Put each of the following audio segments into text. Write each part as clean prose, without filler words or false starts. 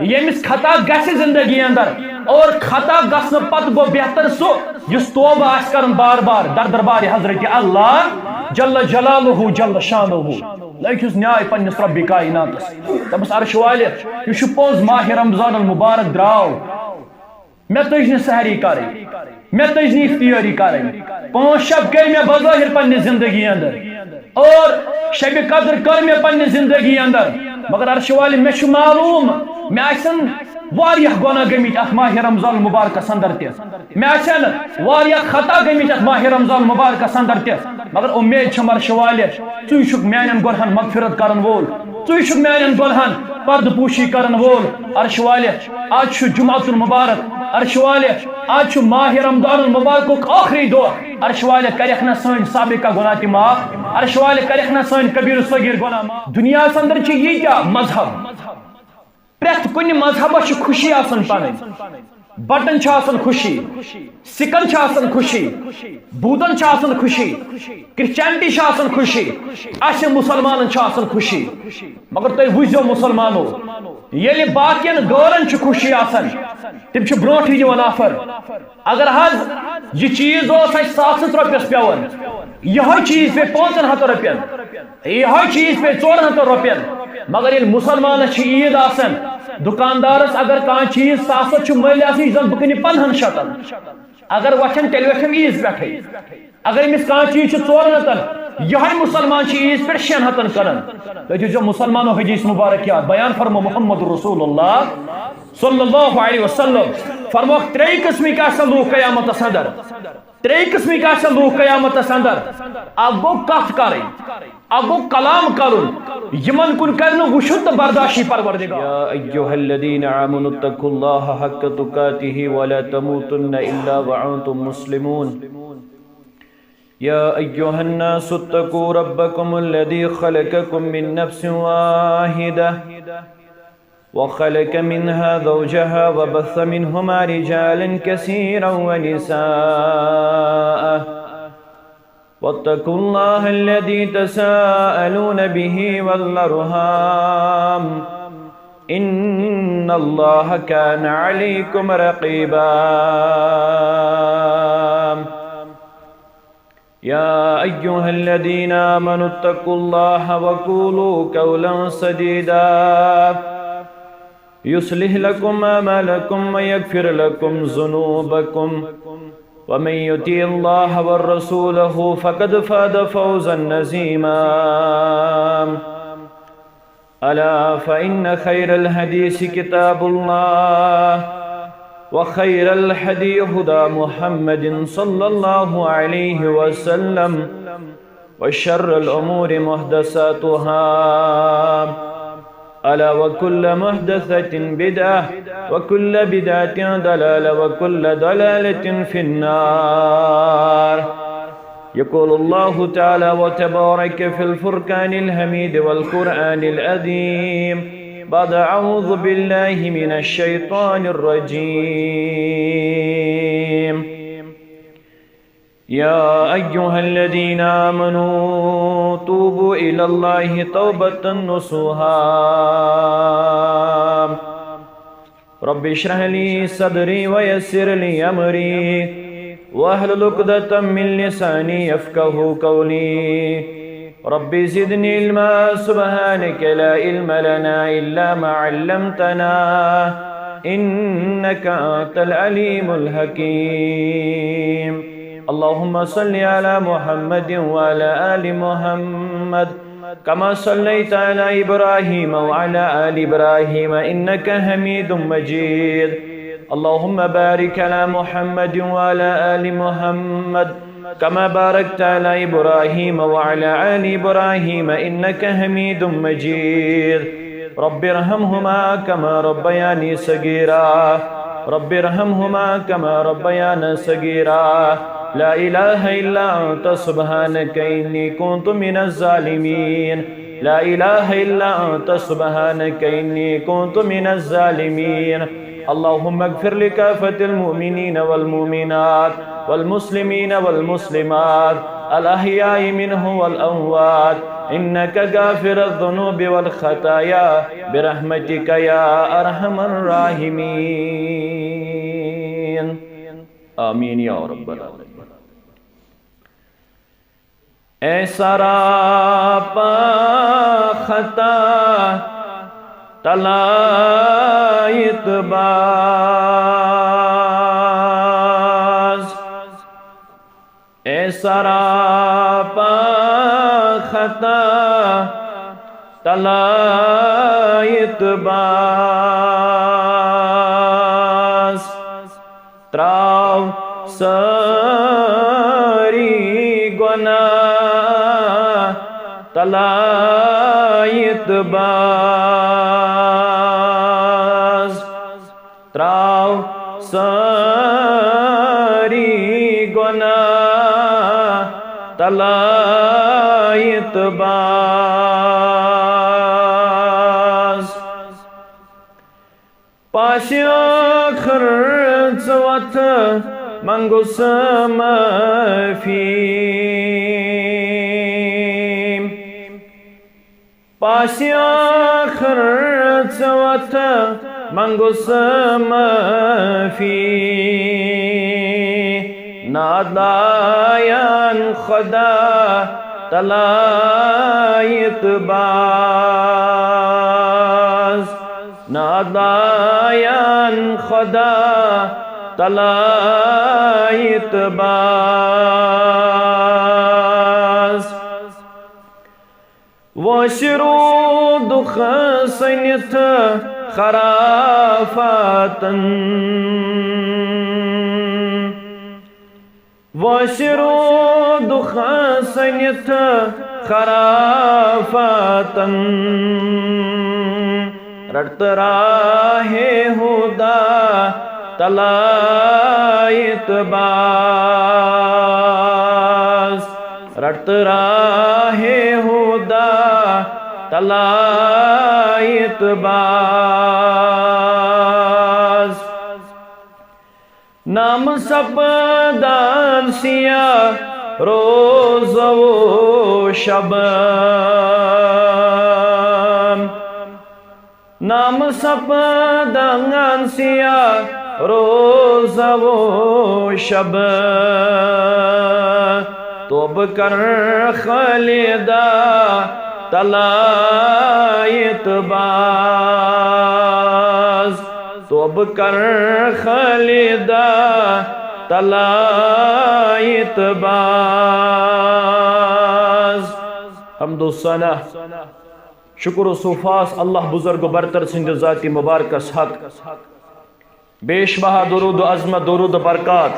یمس خطا گژھِ زندگی اندر اور خطا گژھنہٕ پتہٕ گوٚو بہتر سُہ یُس توبہ آسہِ کران بار بار در دربار حضرت اللہ جل جلالہ جل شانہ لکھس نیاے پنس رب کائناتس دپس عرش والے یہ چھ پوز ماہ رمضان المبارک دراو مے تج نہ سحری کریں مے تج نہ افطاری کریں 5 شب کر مے بظاہر پنہ زندگی اندر اور شب قدر کر مے پنہ زندگی اندر مگر عرش والے مے چھ معلوم مے آسن واریاہ گناہ گمت ات ماہ رمضان المبارکس اندر تہ مے آسن واریاہ خطا گمت ات ماہ رمضان المبارکس اندر تہ مگر امید چھم عرش والے ژٕ چھُکھ میانن گناہن مغفرت کرن وول ژٕ چھُکھ میانن گناہن پرد پوشی کرن وول عرش والے آج چھ جمعۃ المبارک عرش والے آج چھ ماہ رمضان المبارک آخری دۄہ عرش والے کرکھ نہ سٲنۍ سابقہ گناہ تہِ معاف عرش والے کرکھ نہ سٲنۍ کبیر صغیر گناہ معاف دنیاہس اندر چھ ییٖتیاہ مذہب پرٛٮ۪تھ کُنہِ مذہبس چھ خوشی آسان پنٕنۍ بٹن چھ آسان خوشی سکن چھ آسان خوشی بودن چھ آسان خوشی کرسچینٹی چھ آسان خوشی اسہ مسلمانن چھ آسان خوشی مگر تُہۍ وٕچھزیو مسلمانو ییٚلہِ باقین غٲرن چھ خوشی آسان تِم چھ برونٹھٕے دِوان آفر اگر حظ یہ چیز اوس اسہِ 100 رۄپیس پیوان یہے چیز پے 500 رۄپین یہے چیز پے 400 رۄپین مگر ییٚلہِ مسلمانس چھ عید آسان دکاندارس اگر کانٛہہ چیز 100 چھ مٔلۍ آسان یہِ زن بہٕ کٕنہِ 500 اگر وچھن تیٚلہِ وچھن عیز پٮ۪ٹھٕے اگر أمِس کانٛہہ چیز چھ 400 یہے مسلمان چھ عیز پٮ۪ٹھ 600 کران تُہۍ دیٖزیو مسلمانو حدیث مبارک یاد بیان فرمو محمد رسول اللہ صلی اللہ علیہ وسلم فرموکھ 3 قسمٕکۍ آسن لوٗکھ قیامتس اندر 3 قسمٕکۍ آسن لوٗکھ قیامتس اندر اکھ گوٚو کتھ کرٕنۍ اکھ گوٚو کلام کرُن یمن کُن کرِ نہٕ وٕچھُن تہٕ برداشی پروردگار یا ایھا الذین آمنوا اتقوا اللہ حق تقاته ولا تموتن الا وانتم مسلمون یا ایھا الناس اتقوا ربکم الذی خلقکم من نفس واحدہ وخلق منها زوجها وبث منهما رجالا كثيرا ونساء واتقوا الله الذي تساءلون به والأرحام إن الله كان عليكم رقيبا يا أيها الذين آمنوا اتقوا الله وقولوا قولا سديدا يصلح لكم أعمالكم ويغفر لكم ذنوبكم ومن يطع الله ورسوله فقد فاز فوزا عظيما ألا فإن خير الحديث كتاب الله وخير الهدي هدى محمد صلى الله عليه وسلم وشر الأمور محدثاتها ألا وكل محدثة بدعة وكل بدعة ضلالة وكل ضلالة في النار يقول الله تعالى وتبارك في الفرقان الحميد والقرآن العظيم بعد أعوذ بالله من الشيطان الرجيم يا أيها الذين آمنوا توبوا إلى الله توبة نصوحا رب اشرح لي صدري ويسر لي أمري واحلل عقدة من لساني يفقهوا قولي رب زدني علما سبحانك لا علم لنا إلا ما علمتنا إنك أنت العليم الحكيم اللهم صل على محمد وعلى آل محمد كما صليت على إبراهيم وعلى آل إبراهيم إنك حميد مجيد اللهم بارك على محمد وعلى آل محمد كما باركت على إبراهيم وعلى آل إبراهيم إنك حميد مجيد رب ارحمهما كما ربياني صغيرا رب ارحمهما كما ربيانا صغيرا لا إله إلا أنت سبحانك إني كنت من الظالمين لا إله إلا أنت سبحانك إني كنت من الظالمين اللهم اغفر لكافة المؤمنين والمؤمنات والمسلمين والمسلمات الأحياء منهم والأموات إنك غافر الذنوب والخطايا برحمتك يا أرحم الراحمين آمين يا رب العالمين اے سراپا خطا طلائت باز اے سراپا خطا طلائت باز تراو ساری گناہ طلائت باز تراو ساری گناہ طلائت باز پاسی آخر زوات منگو سمفی پاسی آخر زوات منگو سمفی نادایان خدا طلائت باز نادایان خدا طلائت باز وشرود خسنت خرافاتن وشرود خسنت خرافاتن رٹ راہ ہدا طلائت باز رٹ راہ ہدا طلائت باز نام سپدان سیاہ روز و شب نام سپدان سیاہ روز و شب توب کر خلیدہ طلائت باز توب کر خلیدہ طلائت باز حمد و ثنا شکر و صفاس اللہ بزرگ و برتر سند ذاتی مبارکس حق بیش بہا درود و عظمت درود و برکات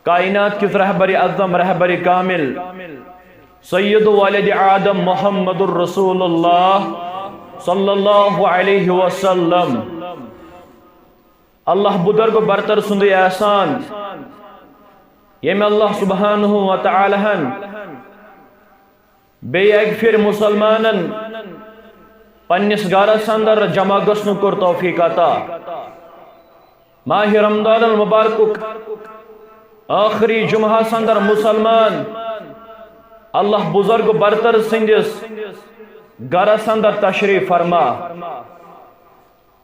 کائنات کس رہبر اعظم رہبر کامل سید والد آدم محمد الرسول اللہ صلی اللہ علیہ وسلم اللہ بزرگ و برتر سند احسان یم اللہ سبحانہ و تعالی بے ایک پھر مسلمانن پنس گارس اندر جمع گسن کور توفیق عطا ماہ رمضان المبارک آخری جمعہ اندر مسلمان اللہ بزرگ برتر سندس گرس اندر تشریف فرما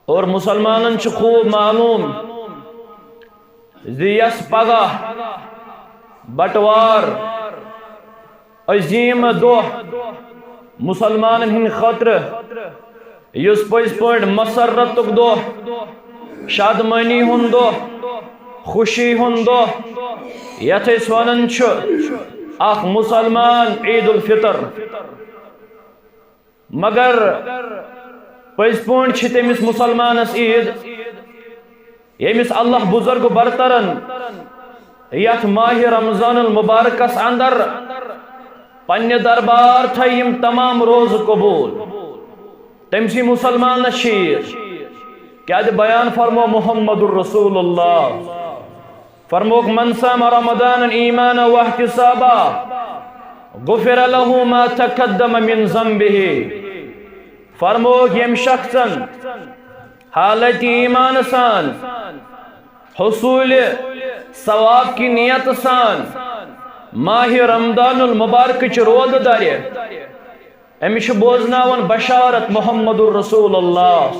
اور مسلمانن چھ خوب معلوم زیس پگہ بٹوار عظیم دہ مسلمان ہند خاطر اس پز پہ مسرت دہ شادمانی ہند دہ خوشی ہند دہ یت ونان اخ مسلمان عید الفطر مگر پز پہ تمس مسلمانس عید یمس اللہ بزرگ برترن یت ماہ رمضان المبارکس اندر پنہ دربار تھیم تمام روز قبول تمسی مسلمان شیر کیا بیان فرمو محمد الرسول اللہ فرموک من صام رمضان ایمانا واحتسابا غفر له ما تقدم من ذنبه فرموک یم شخصا حالت ایمان سان حصول ثواب کی نیت سان ماہ رمضان المبارک چ رود دار امش بوزناون بشارت محمد الرسول اللہ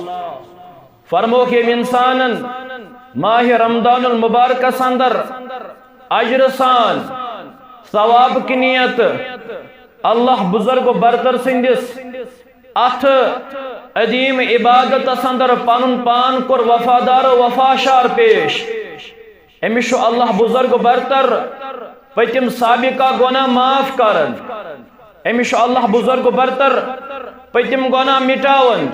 فرموک یم انسان ماہ رمضان المبارک اندر اجر سان ثواب کی نیت اللہ بزرگ و برتر سندس ات عظیم عبادت اندر پن پان کور وفادار و وفاشار پیش امش اللہ بزرگ و برتر پتم سابقہ گناہ معاف کرن امش اللہ بزرگ و برتر پتم گناہ مٹاون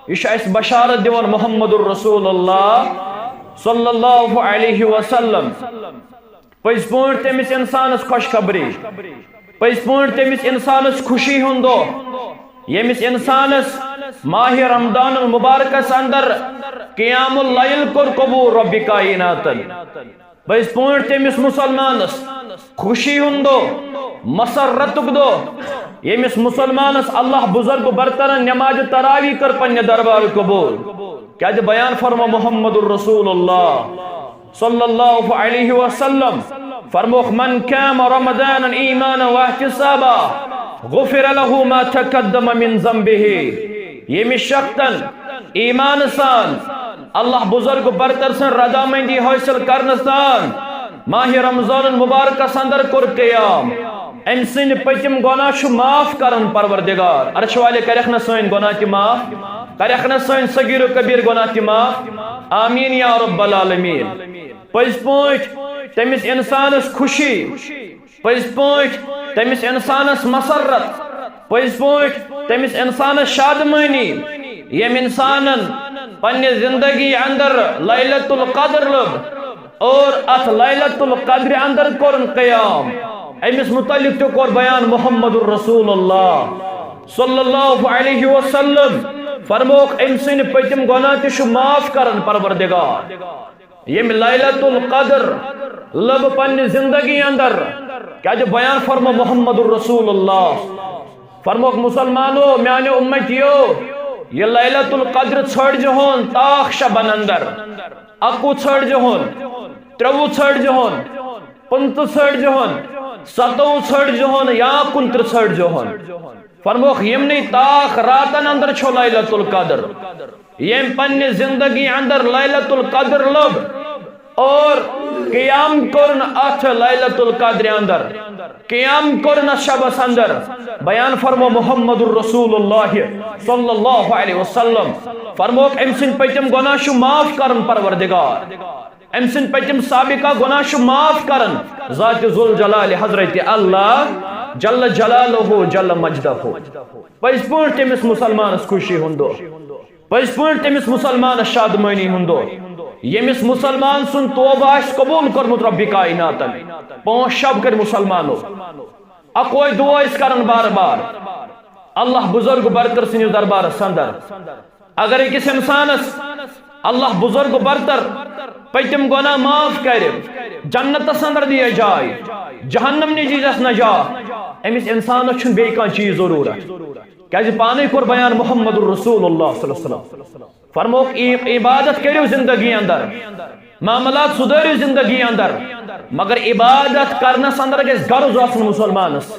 یہ اس بشارت دیون محمد الرسول اللہ صلی اللہ علیہ وسلم پز پٲٹھۍ تٔمِس انسانس خوشخبری پز پٲٹھۍ تٔمِس انسانس خوشی ہُنٛد دۄہ ییٚمِس انسانس ماہ رمضان المبارکس اندر قیام اللیل کوٚر قبوٗل رۄبِ کائناتن پز پٲٹھۍ تٔمِس مسلمانس خوشی ہُنٛد دۄہ مسرتُک دۄہ ییٚمِس مسلمانس اللہ بزرگ برترن نماز تراوی کر پننہِ دربار قبوٗل کیٛازِ بیان فرمو محمد الرسول اللہ صلی اللہ علیہ وسلم فرموخ من قام رمضان ایمانا واحتسابا غفر له ما تقدم من ذنبه ییٚمہِ شخصن ایمان سان اللہ بزرگ برتر سن رضامندی حاصل کرنے سان ماہ رمضان المبارکس اندر کور قیام ام سن پتم گناہ چھ معاف کرن پروردگار عرش والے کرکھ نہ سن گناہ تہ معاف کرکھ نہ سن صغیر و کبیر گناہ تہ معاف آمین یا رب العالمین پز پٲٹھۍ تٔمِس انسانس خوشی پز پٲٹھۍ تٔمِس انسانس مسرت پز پٲٹھۍ تٔمِس انسانس شادمانی یم انسانن پنہ زندگی اندر لیلۃ القدر لب اور ات لیلۃ القدر اندر کورن قیام امس متعلق تو کور بیان محمد الرسول اللہ صلی اللہ علیہ وسلم فرموک ام سن پتم گناہ تہ معاف کرن پروردگار یم لیلۃ القدر لب پنہ زندگی اندر کیا بیان فرمو محمد الرسول اللہ فرموک مسلمانو میانہ امتیو یہ لیلۃ القدر ژھڑ جہون تاخ شبن اندر اکو ژھڑ جہون ترو ژھڑ جہون 15 ژھڑ جہون 17 ژھڑ جہون یا 29 ژھڑ جہون فرموک یمنی تاخ راتن اندر چھو لیلۃ القدر یم پنہ زندگی اندر لیلۃ القدر لب اور قیام کرن ات لیلۃ القدر اندر قیام کرن شبس اندر بیان فرمو محمد الرسول اللہ صلی اللہ علیہ وسلم فرموک ام سن پتم گناہ چھ معاف کرن پروردگار ام سن پتم سابقہ گناہ چھ معاف کرن ذات ذوالجلال حضرت اللہ جل جلالہ جل مجدہ پز پٲٹھۍ تٔمِس مسلمانس خوشی ہُنٛد دۄہ پز پٲٹھۍ تٔمِس مسلمانس شادمٲنی ہُنٛد دۄہ ییٚمِس مسلمان سن توبہ آسہِ قبوٗل کوٚرمُت رۄبِ کائناتن 5 شب کر مسلمانو اکوے دعا ٲسۍ کران بار بار اللہ بزرگ برتر سٕنٛدِس دربارس اندر اگر أکِس انسانس اللہ بزرگ برتر پتم گناہ معاف کر جنتس اندر دیا جائے جہنم نجیزس نجات امس انسانس چھن بیٚیہِ کانٛہہ چیز ضرورت کیازِ پانے کور بیان محمد الرسول اللہ صلی اللہ علیہ وسلم فرموک عبادت کرو زندگی اندر معاملات سدھرو زندگی اندر مگر عبادت کرنس اندر گژھِ غرض آسن مسلمانس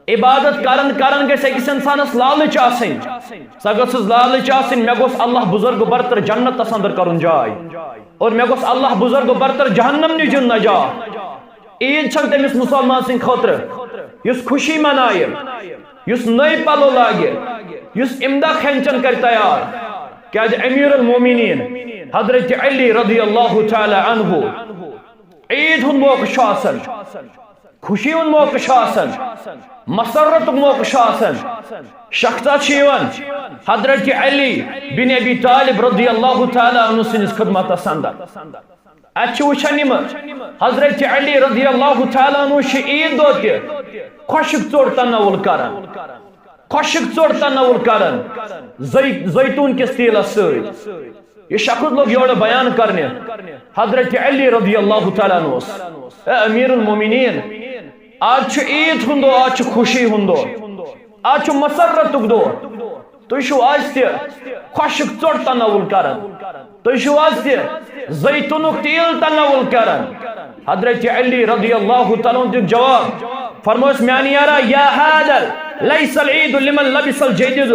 عبادت کرن گژھِ أکِس انسانس لالچ آسن سۄ گٔژھٕس لالچ آسن مےٚ گوٚژھ اللہ بزرگ برتر جنتس اندر کرن جاے اور مےٚ گوٚژھ اللہ بزرگ برتر جہنم نِش دیُن نجات عید چھن تٔمِس مسلمان سٕنٛدِ خٲطرٕ یُس خوشی منایہِ یُس نٔے پلو لاگہِ یُس امدہ کھٮ۪ن کر تیار کیازِ امیر المومنین حضرت علی رضی اللہ تعالی عنہ عید ہند موقع چھُ آسان خوشی ہند موقع چھُ آسان مسرتُک موقع چھُ آسان شخصات چھِ یِوان حضرت علی بن ابی طالب رضی اللہ تعالی عنہ سٕنٛدِس خدمتس اندر اتھ چھِ وٕچھان یِم حضرت علی رضی اللہ تعالی عنہ چھِ عید دۄہ تہِ خۄشک ژوٚٹ تناول کران خۄشک ژوٚٹ تناول کران زیتون کس تیلس سۭتۍ یہ شخص لوگ یورٕ بیان کرنہِ حضرت علی رضی اللہ تعالیٰ عنہ اے امیر المومنین آج چھُ عید ہُنٛد دۄہ آج چھُ خوشی ہُنٛد دۄہ آج چھُ مسرتُک دۄہ تُہۍ چھِو آز تہِ خۄشک ژوٚٹ تناول کران تُہۍ چھِو آز تہِ زیتونُک تیٖل تناول کران حضرت علی رضی اللہ تعالیٰ دیُت جواب فرموس میانہِ یارا یا حیدر لیس العید لمن لبس الجدید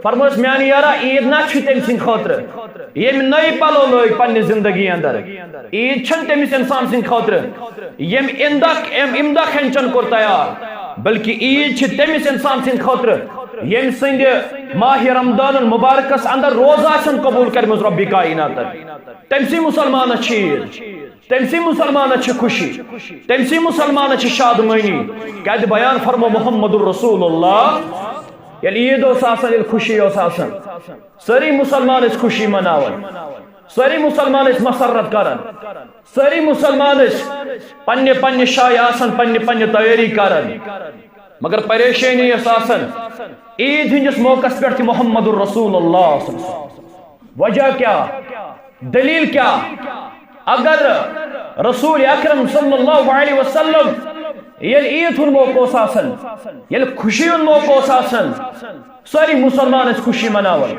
فرموس میانہِ یارا عید نا چھِ تٔمۍ سٕنٛدِ خٲطرٕ ییٚمۍ نٔے پلو لٲگۍ پننہِ زندگی اندر عید چھنہٕ تٔمِس انسان سٕنٛدِ خٲطرٕ ییٚمۍ امدہ کھٮ۪ن کوٚر تیار بلکہ عید چھِ تٔمِس انسان سٕنٛدِ خٲطرٕ ییٚمۍ سٕنٛدِ ماہ رمضان المبارکس اندر روزٕ آسن قبول کٔرمٕژ رۄبِ کائناتن تٔمسٕے مُسلمانس چھِ عید تٔمسٕے مُسلمانس چھِ خوشی تٔمسٕے مُسلمانس چھِ شادمٲنی کتہِ بیان فرمو محمد رسول اللہ ییٚلہِ عید اوس آسان ییٚلہِ خوشی اوس آسان سٲری مُسلمان ٲسۍ خوشی مناوان سٲری مُسلمان ٲسۍ مسرت کران سٲری مُسلمان ٲسۍ پننہِ پننہِ جایہِ آسان پننہِ پننہِ تیٲری کران مگر پریشانی ٲس آسان عید ہندس موقعس پٮ۪ٹھ تہِ محمد رسول اللہ وجہ کیا دلیل کیا اگر رسول اکرم صلی اللہ علیہ وسلم یل عید ہند موقع اوس آسان یل خوشی ہند موقع اوس آسان ساری مسلمان ٲسۍ خوشی مناوان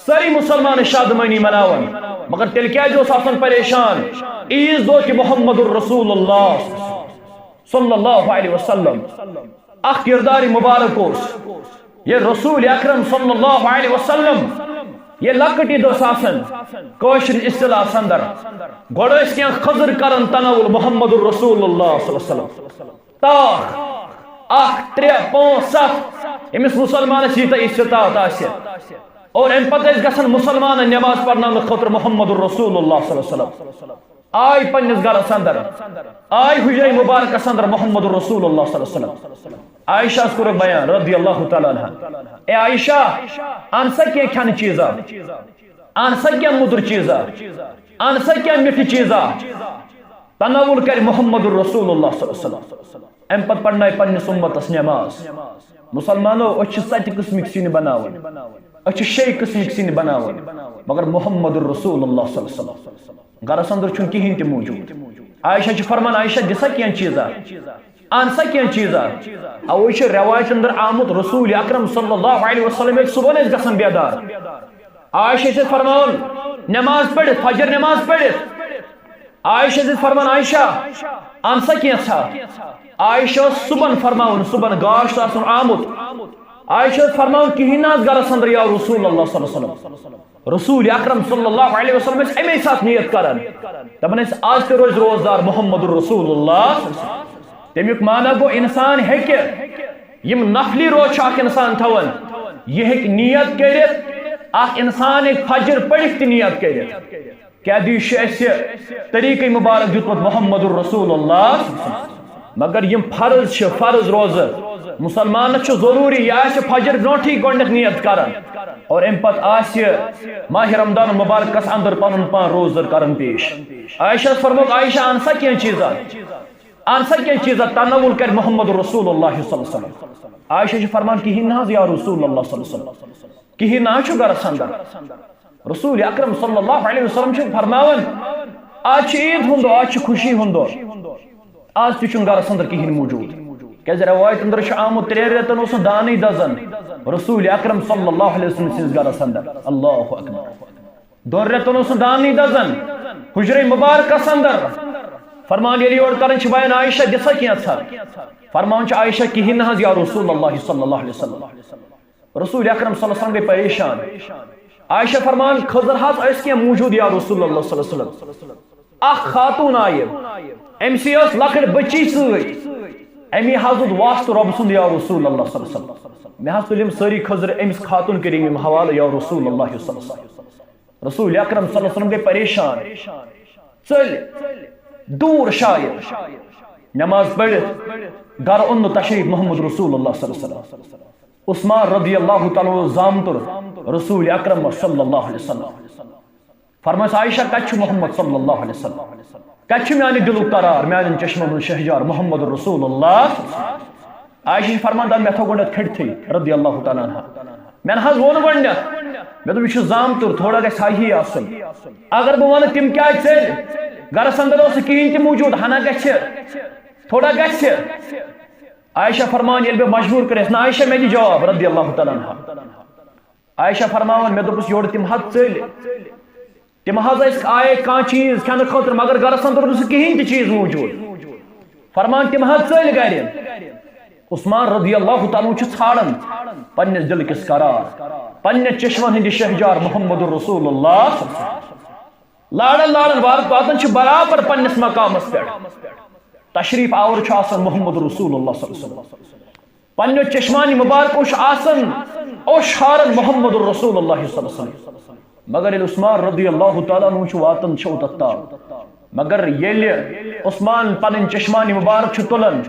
ساری مسلمان ٲسۍ شادمٲنی مناوان مگر تیٚلہِ کیازِ اوس آسان پریشان عیز دۄہ تہِ محمد رسول اللہ صلی اللہ علیہ وسلم اخ کردار مبارک اوس یہ رسول اکرم صلی اللہ علیہ وسلم یہ لکٹ عید اوس آسان کٲشر اصطلاح اندر گۄڈٕ ٲسۍ کینٛہہ خضر کران تناول محمد رسول اللہ صلی اللہ علیہ وسلم تاخ اخ 3 5 7 أمس مسلمانس ییٖتاہ استطاعت آسہِ اور امہِ پتہٕ ٲسۍ گژھان مسلمانن نماز پرناونہٕ خٲطرٕ محمد رسول اللہ صلی اللہ علیہ وسلم آے پننس گرس اندر آے حجرے مبارکس اندر محمد رسول اللہ صلی اللہ علیہ وسلم عائشہ کوٚرُکھ بیان رضی اللہ تعالیٰ عنہ اے عائشہ ان سا کینٛہہ کھٮ۪نہٕ چیٖزا ان سا کینٛہہ مُدُر چیٖزا ان سا کینٛہہ مِٹھٕ چیٖزا تناول کرِ محمد رسول اللہ صلی اللہ علیہ وسلم امہِ پتہٕ پرنایہِ پننِس اُمتس نماز مسلمانو أسۍ چھِ 7 قٕسمٕکۍ سِنۍ بناوان أسۍ چھِ 6 قٕسمٕکۍ سِنۍ بناوان مگر محمد رسول اللہ صلی اللہ علیہ وسلم گرس اندر چھُنہٕ کِہیٖنۍ تہِ موٗجوٗد عائشہ چھِ فرمان عائشہ دِسا کینٛہہ چیٖزا ان سا کینٛہہ چیٖزا اوے چھُ رٮ۪واج اندر آمُت رسول اکرم صلی اللہ علیہ وسلم ییٚلہِ صبحن ٲسۍ گژھان بیدار عائشہ چھِ فرماوان نماز پٔرِتھ فجر نماز پٔرِتھ عائشہ چھِ فرمان عائشہ ان سا کینٛژھا عائشہ اوس صبحن فرماوان صبحن گاش چھُ آسان آمُت عائشہ اوس فرماوان کِہیٖنۍ نہٕ حظ گرس اندر یا رسول اللہ صلی اللہ علیہ وسلم رسول اکرم صلی اللہ علیہ وسلم ٲسۍ امی ساتہٕ نیت کران دپان ٲسۍ آز تہِ روزِ روزدار محمد رسول اللہ تمیُک معنی گوٚو انسان ہیٚکہِ یِم نفلی روز چھُ اکھ انسان تھاوان یہِ ہیٚکہِ نیت کٔرِتھ اکھ انسان ہیٚکہِ فجر پٔرِتھ تہِ نیت کٔرِتھ کیٛاہ دِ چھُ اَسہِ طریٖقے مُبارک دیُتمُت محمد رسول اللہ مگر یِم فرض چھِ فرض روزٕ مسلمانس چھُ ضروٗری یہِ آسہِ فجر برونٛٹھٕے گۄڈنیٚتھ نیت کران اور امہِ پتہٕ آسہِ ماہ رمضان المبارکس اندر پنُن پان روزدر کران پیش عائشہ فرموک عائشہ ان سا کینٛہہ چیٖزا ان سا کینٛہہ چیٖزا تناول کرِ محمد رسول اللہ صلی اللہ علیہ وسلم عائشہ چھِ فرمان کِہیٖنۍ نہٕ حظ یا رسول اللہ صلی اللہ علیہ وسلم کِہیٖنۍ نہٕ حظ چھُ گرس اندر رسول اکرم صلی اللہ علیہ وسلم چھِ فرماوان آز چھُ عید ہُنٛد دۄہ آز چھُ خوشی ہُنٛد دۄہ آز تہِ چھُنہٕ گرس اندر کِہیٖنۍ موٗجوٗد کیٛازِ رٮ۪وایت اندر چھُ آمُت 3 رٮ۪تن اوس نہٕ دانٕے دزان رسول اکرم صلی اللہ علیہ وسلم سٕنٛدِس گرس اندر اللہ اکبر 2 رٮ۪تن اوس نہٕ دانٕے دزان حجرے مبارکس اندر فرمان ییٚلہِ یورٕ کران چھِ بیان عائشہ دِسا کینٛژھا فرمان چھِ عائشہ کِہیٖنۍ نہٕ حظ یا رسول اللہ صلی اللہ علیہ وسلم رسول اکرم صلی اللہ علیہ وسلم گٔے پریشان عائشہ فرمان خضر حظ ٲسۍ کینٛہہ موٗجوٗد یا رسول اللہ صلی اللہ علیہ وسلم اکھ خاتوٗن آیہِ أمسٕے ٲس لۄکٕٹ بٔچی سۭتۍ امی حظ دیُت واسطہٕ رۄب سُنٛد یا رسول اللہ صلی اللہ علیہ وسلم مےٚ حظ تُلۍ یِم سٲری خضر أمِس خاتوٗن کٔرِم یِم حوالہٕ یا رسول اللہ صلی اللہ علیہ وسلم رسول اکرم صلی اللہ علیہ وسلم گٔے پریشان ژٔلۍ دوٗر شاید نماز پٔرِتھ گرٕ اوٚن نہٕ تشریٖف محمد رسول اللہ صلی اللہ علیہ وسلم عثمان رضی اللہ تعالیٰ زامتُر رسول اکرم صلی اللہ علیہ وسلم فرمٲیس عائشہ کتہِ چھُ محمد صلی اللہ علیہ وسلم کتہِ چھُ میانہِ دِلُک قرار میانٮ۪ن چشمن ہُنٛد شہجار محمد رسول اللہ عائشہ چھِ فرمان دپ مےٚ تھوٚو گۄڈنیٚتھ کھٔٹتھٕے رضی اللہ تعالیٰ عنہ مےٚ نہ حظ ووٚن گۄڈنیٚتھ مےٚ دوٚپ یہِ چھُ زامتُر تھوڑا گژھِ ہاہی آسُن اگر بہٕ وَنہٕ تِم کیازِ ژٔلۍ گرس اندر اوس نہٕ کِہیٖنۍ تہِ موٗجوٗد ہنا گژھِ تھوڑا گژھِ عائشہ فرمان ییٚلہِ بہٕ مجبوٗر کٔرِس نہ عائشہ مےٚ دِ جواب رضی اللہ تعالیٰ عنہ عائشہ فرماون میں دوپس یور تم حد چل تم حض آئے کان چیز کھانے خاطر مگر گرس اندر کہین تہ چیز موجود فرمان تم حد چل گر عثمان رضی اللہ تعالیٰ ژھانڈان پنس دل کس قرار پنہ چشمن ہند شہجار محمد رسول اللہ لاڑن لاڑن واتن برابر پنس مقامس پہ تشریف آور محمد رسول اللہ صلی اللہ علیہ وسلم پنہ چشمانی مبارک آسن اوشارن محمد رسول اللہ صلی اللہ علیہ وسلم مگر عثمان رضی اللہ تعالیٰ عنہ واتن اوتت مگر یل عثمان پن چشمانی مبارک تلان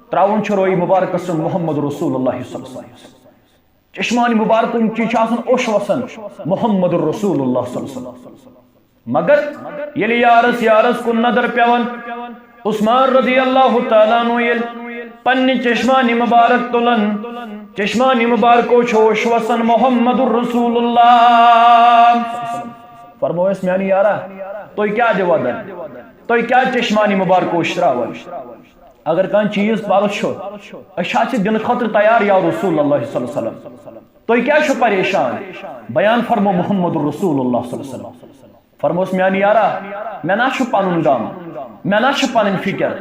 تراؤن روئی مبارک محمد رسول اللہ صلی اللہ علیہ وسلم چشمانی مبارک چیز اوش وسن محمد رسول اللہ صلی اللہ علیہ وسلم مگر یل یارس کن نظر پیون عثمان رضی اللہ تعالیٰ عنہ یل پنہ چشمانی مبارک تلان چشمانی مبارک اوش وسن محمد رسول اللہ فرمویس میانی یارا تو کیا جواب تو کیا چشمانی مبارک اوش تراون اگر کان چیز پارس اچھا دن خاطر تیار یا رسول اللہ صلی اللہ علیہ وسلم تو کیا پریشان بیان فرمو محمد رسول اللہ صلی اللہ علیہ وسلم فرموس میانی یارا میں نا پن غم میں نا پن فکر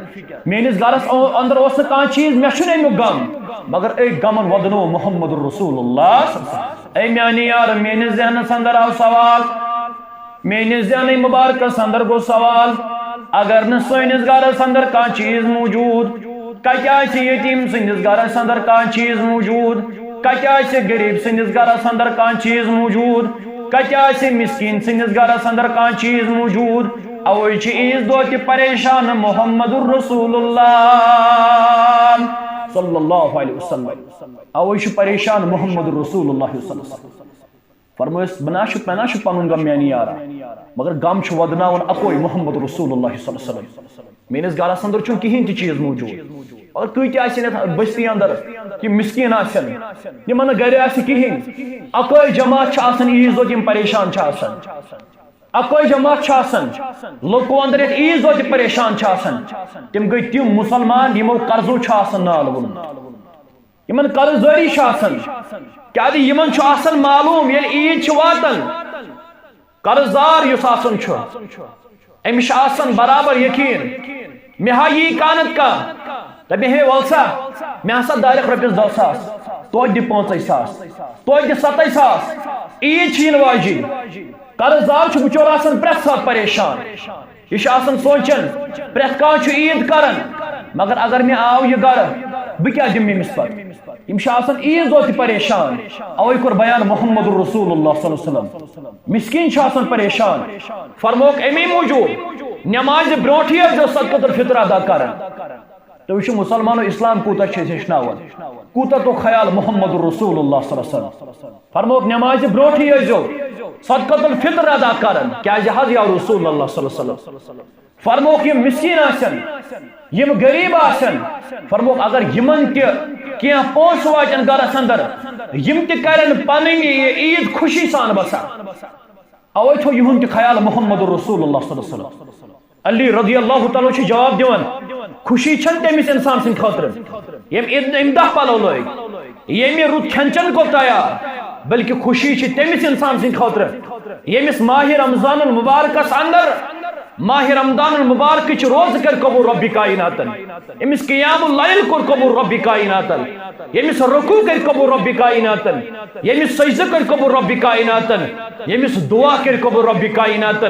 میس گرس اندر اس کان چیز میں امیک غم مگر اے غمن ودنو محمد رسول اللہ اے میانی یار میس ذہنس اندر آو سوال میس ذہن مبارکس اندر گو سوال اگر ن سنس گرس اندر کان چیز موجود کتہ یتیم سندس گرس اندر کان چیز موجود کتہ غریب سندس گرس اندر کان چیز موجود کتہ مسکین سندس گرس اندر کان چیز موجود اوے عیز دہ تہ پریشان محمد رسول اللہ صلی اللہ علیہ وسلم اوے پریشان محمد رسول اللہ صلی اللہ علیہ وسلم فرموس میں نا پن غم میانی یارا مگر غم ودناون اکوئی محمد رسول اللہ صلی اللہ علیہ وسلم میس گرس اندر چھ کہین تہ چیز موجود اور کت بستی اندر کہ مسکین آن گر کہین اکوئی جماعت عیز دہ تم پریشان اکوئی جماعت لکو اندر عیز دہ تہ پریشان تم گئی تم مسلمان یمو قرضو نالون یمن قرض داری کیا معلوم یل عید واتن قرض دار امس برابر یقین مے ہا یہ کانت کا دپے ہے ولسا مے ہسا دارک رۄپیس 10,000 توتہِ دِ 50,000 توتہِ دِ 27,000 عید ین واجن قرض دار بچور پرٛٮ۪تھ ساتہٕ پریشان یہ سونچان پرٛٮ۪تھ کانٛہہ عید کران مگر اگر مے آو یہ گر بہ کیا دم أمس پتہ یم عیز دہ تہ پریشان اوے کور بیان محمد رسول اللہ صلی اللہ علیہ وسلم مسکین پریشان فرموک امی موجود نماز برونٹھی صدقۃ الفطر ادا کران تو وچھو مسلمانو اسلام کوتا ہیچناون کوتا تو خیال محمد رسول اللہ صلی اللہ علیہ وسلم فرموک نماز برونٹھی صدقۃ الفطر ادا کران کیا حض یا رسول اللہ صلی اللہ علیہ وسلم فرموک یم مسکین یم غریب فرموک اگر یمن تہ پونس واتن گرس اندر یم تہ کرن پن عید خوشی سان بسان اوے تھو یہن تہ خیال محمد رسول اللہ صلی اللہ علیہ وسلم علی رضی اللہ تعالیٰ جواب دیوان خوشی چھن تمس انسان سن خاطر یم امدہ پلو لگ یم رت کھین چن کو تیار بلکہ خوشی چھ تمس انسان سن خاطر یمس ماہ رمضان المبارکس اندر ماہ رمضان المبارک چھ روز کر قبول رب کائنات امس قیام اللیل کر قبول رب کائنات یمس رکوع کر قبول رب کائنات یمس سجدہ کر قبول رب کائنات یمس دعا کر قبول رب کائنات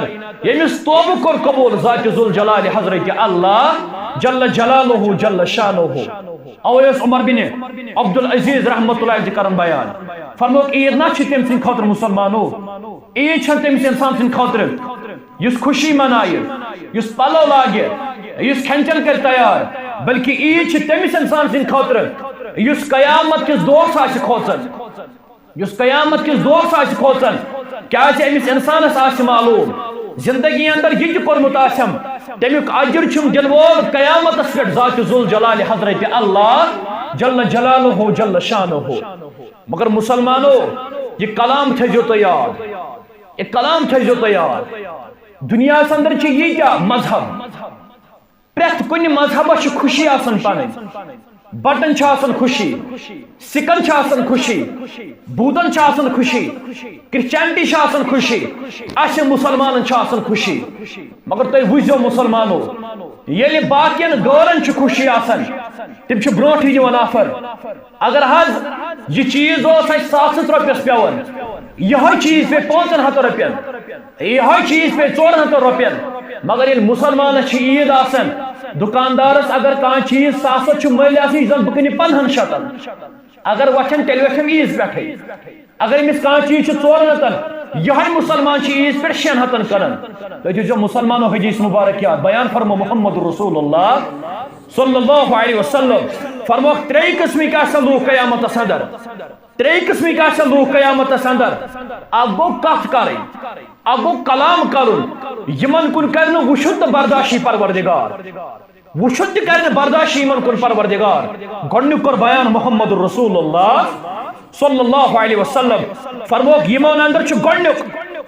یمس توبہ کر قبول ذات ذوالجلال حضرت اللہ جل جلالہ جل شانہ اویس عمر بن عبدالعزیز رحمۃ اللہ علیہ کرن بیان فرموک عید نہ چھ تم سن خاطر مسلمانو عید چھ تمس انسان سن خاطر یس خوشی منائے یس پلو لاگے یس کھین چن کر تیار بلکہ عید چھ تمس انسان سن خاطر یس قیامت کس دور آس کھوژان یس قیامت کس دور آس کھوژان کیا چھ امس انسانس آس معلوم زندگی اندر یہ کورمت آسم تمیک اجر چھم دل وول قیامت پہ ذات ذوالجلال حضرت اللہ جل جلالہ جل شانہ مگر مسلمانو یہ کلام تھیو تو یاد یہ کلام تھیو تو یاد دنیا اندر یہ کیا مذہب پریت کن مذہبس خوشی آسان پن بٹن چھاسن خوشی سکن چھاسن خوشی بودن چھاسن خوشی کرسچینٹی چھاسن خوشی اس مسلمانن چھاسن خوشی مگر تُہۍ وٕچھزیو مسلمانو ییٚلہِ باقین غٲرن چھِ خوشی آسان تِم چھِ برونٛٹھٕے دِوان آفر اگر حظ یہ چیز اوس اَسہِ ساسس رۄپیس پیوان یہے چیز پے 500 رۄپین یہے چیز پے 400 رۄپین مگر ییٚلہِ مسلمانس چھِ عید آسان دکاندارس اگر کانٛہہ چیز ساسس چھُ مٔلۍ آسان یہِ زن بہٕ کٕنہِ 500 اگر وچھن تیٚلہِ وچھن عیز پٮ۪ٹھٕے اگر أمِس کانٛہہ چیز چھُ 400 یہے مسلمان چھِ عیز پٮ۪ٹھ 600 کران تُہۍ دیٖزیو مسلمانو حدیث مبارک یاد بیان فرمو محمد رسول اللہ صلی اللہ علیہ وسلم فرموکھ ترٛیٚیہِ قٕسمٕکۍ آسن لوٗکھ قیامتس اندر ترٛیٚیہِ قٕسمٕکۍ آسن لوٗکھ قیامتس اندر اکھ گوٚو کتھ کرٕنۍ اکھ گوٚو کلام کرُن یمن کُن کرِ نہٕ وٕچھُن تہٕ برداشی پروردگار وٕچھُن تہِ کرِ نہٕ برداشی یمن کُن پروردگار گۄڈنیُک کوٚر بیان محمد رسول اللہ صلی اللہ علیہ وسلم فرموکھ یمن اندر چھُ گۄڈنیُک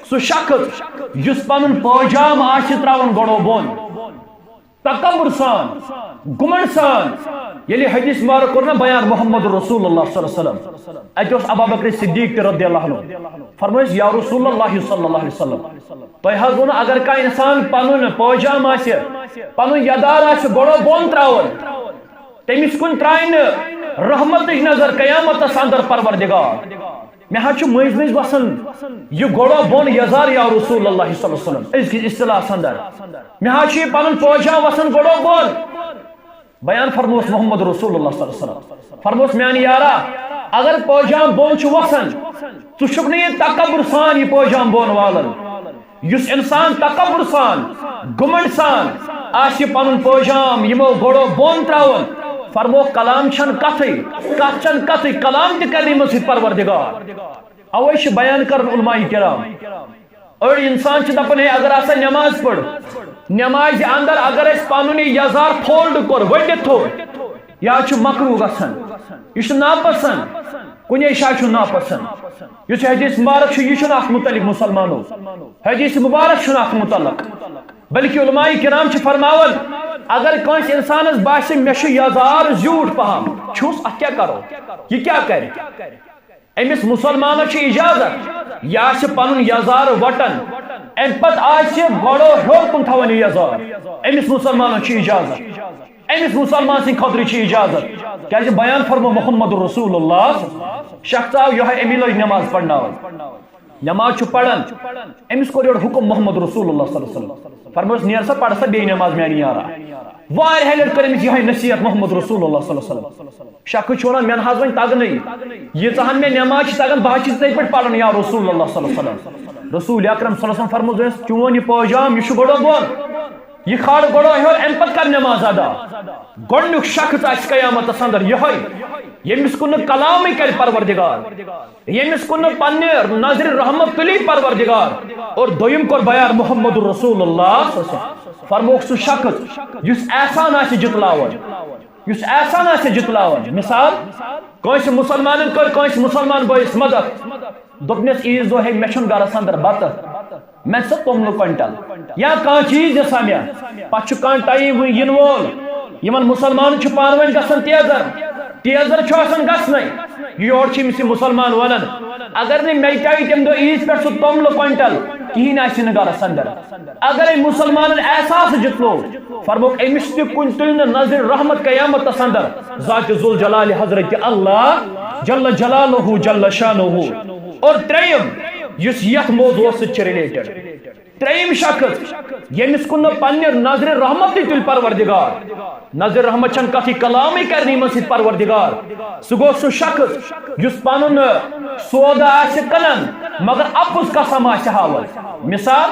سُہ شخص یُس پنُن پٲجام آسہِ تراوان گۄڈو بۄن تکبر سان گمنڈ سان ییٚلہِ حدیث مبارک کوٚر نا بیان محمد رسول اللہ صلی اللہ علیہ وسلم اتہِ اوس ابو بکر صدیق تہِ رضی اللہ عنہ فرمٲیس یا رسول اللہ صلی اللہ علیہ وسلم تۄہہِ حظ ووٚنوٕ اگر کانٛہہ انسان پنُن پٲجام آسہِ پنُن یدار آسہِ گۄڈو بۄن تراوان تٔمِس کُن ترایہِ نہٕ رحمتٕچ نظر قیامتس اندر پروردگار مےٚ حظ چھُ مٔنٛزۍ مٔنٛزۍ وسان یہِ گۄڈو بۄن یزار یا رسول اللہ صلی اللہ علیہ وسلم أزکِس اصطلاحس اندر مےٚ حظ چھُ یہِ پنُن پٲجام وسان گۄڈو بۄن بیان فرموس محمد رسول اللہ صلی اللہ علیہ وسلم فرموس میانہِ یارا اگر پٲجام بۄن چھُ وسان ژٕ چھُکھ نہٕ یہِ تکبر سان یہِ پٲجام بۄن والان یُس انسان تکبر سان گمنڈ سان آسہِ پنُن پٲجام یِمو گۄڈو بۄن تراوان فرمو کلام چھن کتھٕے کتھ چھن کتھٕے کلام تہِ کرِ یِمن سۭتۍ پروردگار اوے چھِ بیان کران علماء کرام أڑۍ انسان چھِ دپان ہے اگر ہسا نماز پٔر نمازِ اندر اگر أسۍ پنُن یہِ یزار فولڈ کوٚر ؤٹِتھ تھوٚو یہِ حظ چھُ مکروٗہ گژھان یہِ چھُ ناپسند کُنے جایہِ چھُ ناپسند یُس حدیث مبارک چھُ یہِ چھُنہٕ اتھ متعلق مسلمانو حدیث مبارک چھُنہٕ اتھ متعلق بلکہ علماء کرام چھِ فرماوان اگر کٲنٛسہِ انسانس باسہِ مےٚ چھُ یزار زیوٗٹھ پہم چھُس اتھ کیٛاہ کرو یہِ کیٛاہ کرِ أمِس مُسلمانس چھِ اجازت یہِ آسہِ پنُن یزار وٹان امہِ پتہٕ آسہِ گۄڈو ہیوٚر کُن تھاوان یہِ یزار أمِس مُسلمانس چھِ اجازت أمِس مُسلمان سٕنٛدِ خٲطرٕ چھِ اجازت کیٛازِ بیان فرمو محمد رسول اللہ شخص آو یِہوٚے امی لٲج نماز پرناوٕنۍ نماز چھُ پران أمِس کوٚر یورٕ حُکم محمد رسول اللہ صلی اللہ علیہ وسلم فرموس نیر سا پر سا بیٚیہِ نماز میانہِ یارا واریاہ لٹہِ کٔر أمِس یِہوٚے نصیحت محمد رسول اللہ صلی اللہ علیہ وسلم شخص چھُ ونان مےٚ نہ حظ وۄنۍ تگنٕے ییٖژاہن مےٚ نماز چھِ تگان بہٕ حظ چھُس تِتھٕے پٲٹھۍ پران یا رسول اللہ صلی اللہ علیہ وسلم رسول اکرم صلی اللہ علیہ وسلم فرموس چون یہِ پٲجام یہِ چھُ گۄڈو بۄن یہ کھاڑ گۄڈو ہیوٚر امہِ پتہٕ کر نماز ادا گۄڈنیُک شخص آسہِ قیامتس اندر یِہوٚے ییٚمِس کُن نہٕ کلامٕے کرِ پروردگار ییٚمِس کُن نہٕ پننہِ نظرِ رحمت تُلی پروردگار اور دوٚیِم کوٚر بیان محمد رسول اللہ فرموکھ سُہ شخص یُس احسان آسہِ جتلاوان یُس احسان آسہِ جتلاوان مثال کٲنٛسہِ مُسلمانن کٔر کٲنٛسہِ مُسلمان بٲیِس مدد دوٚپنس عیٖذ دۄہ ہے مےٚ چھُنہٕ گرس اندر بتہٕ مےٚ سا توٚملہٕ کۄنٛٹل یا کانٛہہ چیٖز دِسا مےٚ پتہٕ چھُ کانٛہہ ٹایم وٕنۍ یِنہٕ وول یِمن مُسلمانن چھُ پانہٕ ؤنۍ گژھان تیزر چھُ آسان گژھنَے یورٕ چھِ أمِس یہِ مُسلمان ونان اگر نہٕ مےٚ ٹایہِ تمہِ دۄہ عیٖذ پٮ۪ٹھ سُہ توٚملہٕ کۄنٛٹل کِہیٖنۍ آسہِ نہٕ گرس اندر اگرے مُسلمانن احساس جتلو فرموکھ أمِس تہِ کُنہِ تُلہِ نہٕ نظرِ رحمت قیامتس اندر ذاتِ ذوالجلالِ حضرت اللہ جل جلالہ جل شانہ اور ترٛیٚیِم یُس یتھ موضوعس سۭتۍ چھِ رِلیٹڈ ترٛیٚیِم شخص ییٚمِس کُن نہٕ پننہِ نظرِ رحمتٕے تُلہِ پروردگار نظرِ رحمت چھنہٕ کتھٕے کلامٕے کرِ نہٕ یِمن سۭتۍ پروردگار سُہ گوٚو سُہ شخص یُس پنُن سودا آسہِ کٕنان مگر اپُز قسم آسہِ ہاوان مثال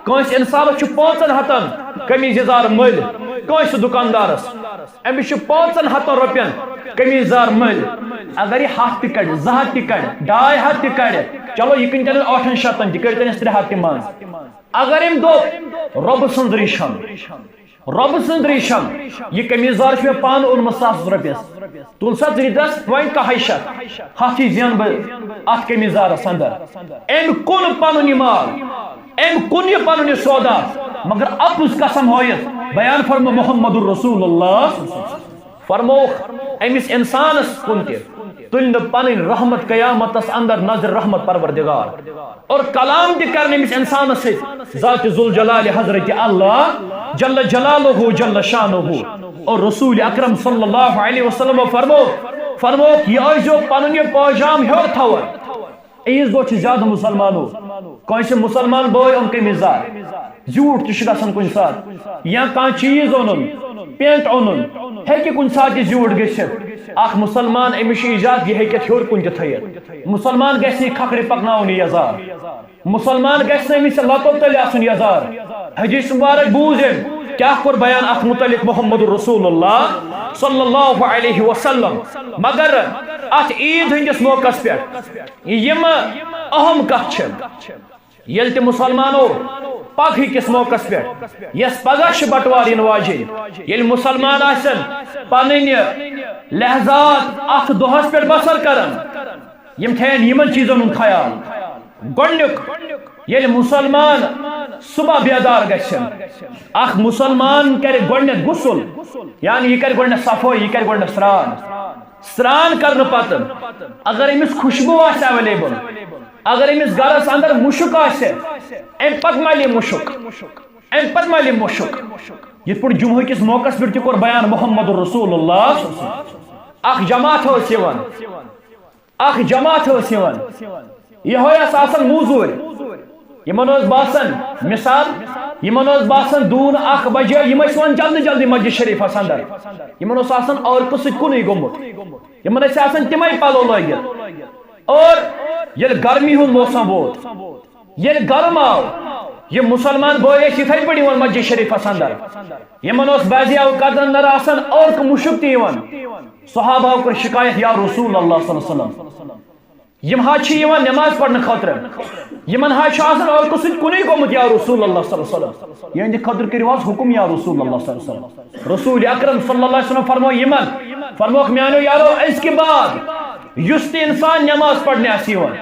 کٲنٛسہِ انسانس چھُ 500 قمیٖض یزار مٔلۍ کٲنٛسہِ دُکاندارس أمِس چھُ 500 رۄپین قمیٖض یزار مٔلۍ اگر یہِ 100 تہِ کڑِ 200 تہِ کڑِ 250 تہِ کڑِ چلو یہِ کٕنۍ تٔمِس 800 تہِ کٔرۍتٔنس 300 تہِ منٛز اگر أمۍ دوٚپ رۄبہٕ سٕنٛز ریٖشم رۄبہٕ سٕنٛز ریٖشم یہِ قمیٖض یزار چھُ مےٚ پانہٕ اوٚنمُت 1000 رۄپیس تُل سا ژٕ دِتس وۄنۍ 100 ہتھٕے زینہٕ بہٕ اتھ قمیٖض یزارس اندر أمۍ کُن پنُن یہِ مال أمۍ کُن یہِ پنُن یہِ سودا مگر اپُز قسم ہٲیِتھ بیان فرمو محمد رسول اللہ فرموک امس انسانس کن تل پن رحمت قیامتس اندر نظر رحمت پروردگار اور کلام تہ کر امس انسانس ست ذات ذوالجلال حضرت اللہ جل جلالہ جل شانہ اور رسول اکرم صلی اللہ علیہ وسلم فرموک یہ آئیزو پنن یہ پاجام ہیور تھون عیز دہ زیادہ مسلمانوں کانس مسلمان بھائی ان قمیض دار زیوٹ تہ گژھان کن سات یا کانٛہہ چیز اونن پینٹ اونن ہیکہ کن سات زیوٹ گژھت اخ مسلمان امس ایجاد یہ ہیکہ ہیور کن تہ تھیت مسلمان گژھِ نہٕ کھکھرِ پکناوُن یزار مسلمان گژھِ نہٕ أمِس لتو تل آسُن یزار حدیث مبارک بوٗز أمۍ کیا کور بیان اتھ متعلق محمد رسول اللہ صلی اللہ علیہ وسلم مگر ات عید ہندس موقع پہ یم اہم کت یل تہ مسلمانو پگہ کس موقع پہ یس پگہ بٹوار ین واجن یل مسلمان آسن پن لہذات ات دہس پہ بسر کرن یم تھین یمن چیزن ہند خیال گۄڈنیُک یل مسلمان صبح بیدار گژھن اخ مسلمان کر گۄڈنیتھ غسل یعنی یہ کر گۄڈنیتھ صفٲیی یہ کر گۄڈنیتھ سران کرنے پتہ اگر امس خوشبو آسہِ اویلیبل اگر امس گرس اندر مشک آسہِ ام پتہ ملہِ مشک یتھ پٲٹھۍ جمعہ کس موقع پہ تہ کوٚر بیان محمد رسول اللہ اخ جماعت ٲس یِوان یہوے ٲس آسان موزوٗرۍ یمن اوس باسان مثال یمن اوس باسان دون 1 بجے یم ٲسۍ یِوان جلدی جلدی مسجد شریفس اندر یمن اوس آسان عورتو سۭتۍ کُنُے گوٚمُت یمن ٲسۍ آسان تِمے پلو لٲگِتھ اور ییٚلہِ گرمی ہُنٛد موسم ووت ییٚلہِ گرم آو یم مسلمان بھائی ٲسۍ یِتھے پٲٹھۍ یِوان مسجد شریفس اندر یمن اوس بعضی اوقات اندر آسان عورت مُشُک تہِ یِوان صحابہ کوٚر شکایت یا رسول اللہ صلی اللہ علیہ وسلم یم حج یوان نماز پڑھنے خاطر یمن حج آسان عورتو سۭتۍ کُنُے گوٚمُت یا رسول اللہ صلی اللہ علیہ وسلم یہندِ خاطر کٔرِو حظ حکم یا رسول اللہ صلی اللہ علیہ وسلم رسول اکرم صلی اللہ علیہ وسلم فرمو یمن فرموک میانو یارو اس کے بعد یُس تہِ انسان نماز پڑھنے آسہِ یِوان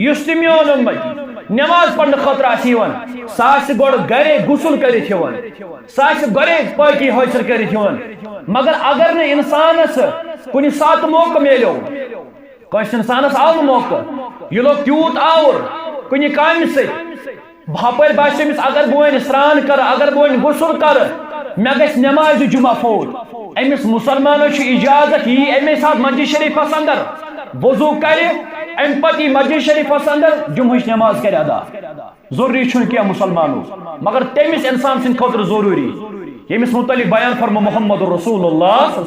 یُس تہِ میون اُمت نماز پڑھنے خاطر آسہِ یِوان سُہ آسہِ گۄڈٕ گرے غسل کٔرِتھ یِوان سُہ آسہِ گرے پٲکی حٲصِل کٔرِتھ یِوان مگر اگر نہٕ انسانس کُنہِ ساتہٕ موقع میلیو کٲنٛسہِ انسانس آو نہٕ موقع یہِ لوٚگ تیوٗت آوُر کُنہِ کامہِ سۭتۍ ہپٲرۍ باسیو أمِس اگر بہٕ وۄنۍ سرٛان کرٕ اگر بہٕ وۄنۍ غسل کرٕ مےٚ گژھِ نمازِ جمعہ فوت أمِس مُسلمانس چھُ اجازت یی اَمے ساتہٕ مسجد شریفس اندر وضوٗ کرِ امہِ پتہٕ یی مسجد شریفس اندر جمعٕچ نماز کرِ ادا ضروٗری چھُنہٕ کینٛہہ مسلمانو مگر تٔمِس انسان سٕنٛدِ خٲطرٕ ضروٗری ییٚمِس متعلق بیان فرمو محمد رسول اللہ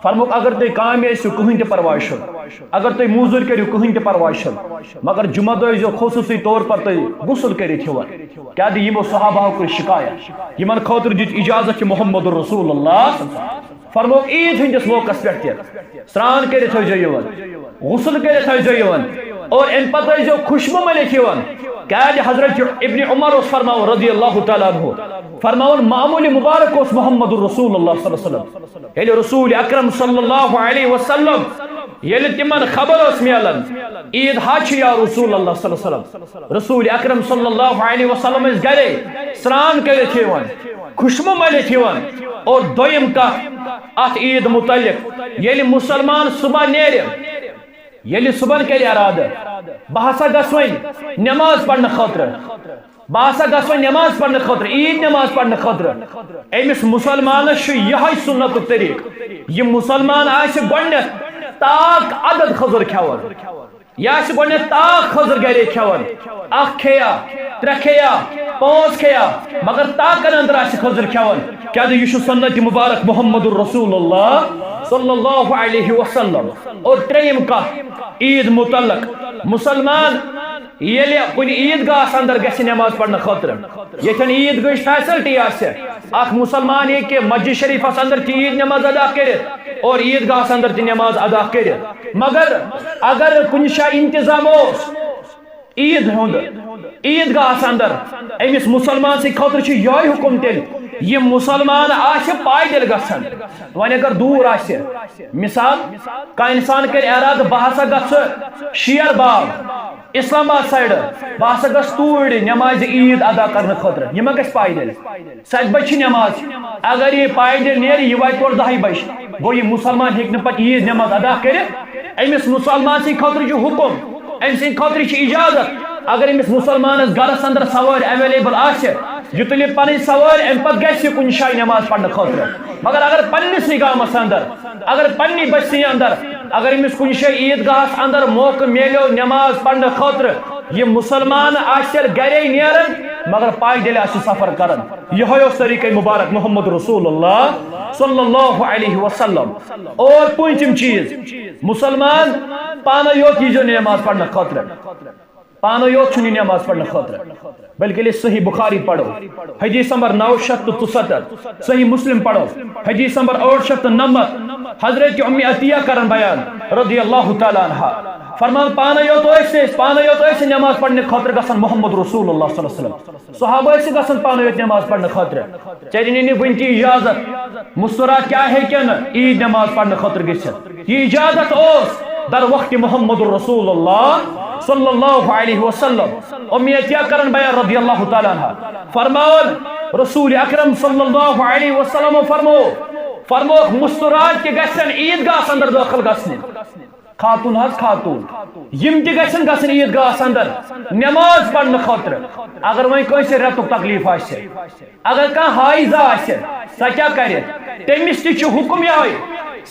فرموک اگر تُہۍ کامہِ ٲسِو کٕہٕنۍ تہِ پرواے چھُنہٕ اگر تُہۍ موزوٗرۍ کٔرِو کٕہٕنۍ تہِ پرواے چھُنہٕ مگر جمعہ دۄہ ٲسۍزیو خصوٗصی طور پر تُہۍ غسل کٔرِتھ یِوان کیٛازِ یِمو صحاباہو کوٚر شکایت یِمن خٲطرٕ دیُت اجازت چھِ محمد رسول اللہ فرموک عید ہندس موقع پٮ۪ٹھ تہِ سرٛان کٔرِتھ ٲسۍزیو یِوان غسل کٔرِتھ ٲسۍزیو یِوان اور امہِ پتہٕ ٲسۍزیو خوشبو مٔلِتھ یِوان کیٛازِ حضرت ابن عمر اوس فرماوان رضی اللہ تعالیٰ عنہ فرماوان معموٗلی مبارک اوس محمد رسول اللہ صلی اللہ علیہ وسلم ییٚلہِ رسول اکرم صلی اللہ علیہ وسلم ییٚلہِ تِمن خبر ٲس میلان عید حج چھِ یا رسول اللہ صلی اللہ علیہ وسلم رسول اکرم صلی اللہ علیہ وسلم ٲسۍ گرے سرٛان کٔرِتھ یِوان خوشبو مٔلِتھ یِوان اور دوٚیِم کتھ اتھ عید متعلق ییٚلہِ مسلمان صبح نیرِ ییٚلہِ صبحن کرِ ارادٕ بہٕ ہسا گژھٕ وۄنۍ نماز پرنہٕ خٲطرٕ بہٕ ہسا گژھٕ وۄنۍ نماز پرنہٕ خٲطرٕ عید نماز پرنہٕ خٲطرٕ أمِس مُسلمانس چھُ یِہوے سُنتُک طریٖقہٕ یہِ مُسلمان آسہِ گۄڈنیتھ تاک عدد خٔزٕر کھٮ۪وان یہِ آسہِ گۄڈنیتھ تاک خٔزٕر گرے کھٮ۪وان 1 کھیٚیا 3 کھیٚیا 5 کھیٚیا مگر تاکن اندر آسہِ خٔزٕر کھٮ۪وان کیٛازِ یہِ چھُ سنت مبارک محمد رسول اللہ صلی اللہ علیہ وسلم اور ترٛیٚیِم کتھ عید متعلق مسلمان ییٚلہِ کُنہِ عیٖدگاہس اندر گژھِ نماز پرنہٕ خٲطرٕ ییٚتٮ۪ن عیٖدگاہٕچ فیسلٹی آسہِ اکھ مسلمان ہیٚکہِ مسجد شریفس اندر تہِ عید نماز ادا کٔرِتھ اور عیٖدگاہس اندر تہِ نماز ادا کٔرِتھ مگر اگر کُنہِ جایہِ انتظام اوس عید ہُنٛد عیٖدگاہس اندر أمِس مسلمان سٕنٛدِ خٲطرٕ چھُ یِہوے حُکم تیٚلہِ یہ مسلمان آشے پائدل گسن وانی اگر دور آشے مثال کا انسان کر اراد بہسا گس شیر باغ اسلام آباد سائڈ بہسا گس توڑ نماز عید ادا کرنے خاطر یہ ما گژھِ پائدل 7 بجے نماز اگر یہ پائدل نیرِ یہ واتہِ تور 10 بجے گو یہ مسلمان ہیٚکہِ نہٕ پتہٕ عید نماز ادا کٔرِتھ امس مسلمان سٕنٛدِ خٲطرٕ چھُ حکم ام سٕنٛدِ خٲطرٕ چھِ اجازت اگر امس مسلمانس گرس اندر سوار اویلیبل آسہِ یہ تُلہِ پنٕنۍ سوار ام پتہٕ گژھِ کُنہِ جایہِ نماز پرنہٕ خٲطرٕ مگر اگر پننسٕے گامس اندر اگر پننہِ بستی اندر اگر امس کُنہِ جایہِ عیدگاہس اندر موقع میلیو نماز پرنہٕ خٲطرٕ یہ مسلمان آسہِ گرے نیرن مگر پایدل آسہِ سفر کرن یہوے اوس طریقہ مبارک محمد رسول اللہ صلی اللہ علیہ وسلم اور پوٗنٛژِم چیز مسلمان پانے یوت ییٖزیو نماز پرنہٕ خٲطرٕ پانے یوت چھُنہٕ نماز پرنہٕ خٲطرٕ بلکہ ییٚلہِ صحیح بخاری پڑھو حدیث نمبر 974 صحیح مسلم پڑھو حدیث نمبر 890 حضرت ام عطیہ کرن بیان رضی اللہ تعالیٰ عنہ فرمان پانے یوت ٲسۍ نماز پرنہٕ خٲطرٕ گژھان محمد رسول اللہ صلی اللہ علیہ وسلم صحابہ ٲسۍ گژھان پانے یوت نماز پرنہٕ خٲطرٕ ژےٚ دِنٕے نہٕ وٕنہِ تہِ اجازت مستورات کیٛاہ ہیٚکہِ نہٕ عیٖد نماز پرنہٕ خٲطرٕ گٔژھِتھ یہ اجازت اوس در وقت محمد رسول اللہ صلی اللہ علیہ وسلم ام عطیہ کرن بیان رضی اللہ تعالیٰ عنہ فرمان رسول اکرم صلی اللہ علیہ وسلم فرمو مستورات کے گژھن عیدگاہس اندر داخل گژھنہِ خاتون حض خاتون یم تہِ گژھن گژھن عیدگاہس اندر نماز پرنہٕ خٲطرٕ اگر وۄنۍ کٲنٛسہِ رٮ۪تُک تکلیٖف آسہِ اگر کانٛہہ حٲیزہ آسہِ سۄ کیٛاہ کرِ تٔمِس تہِ چھُ حُکم یِہوٚے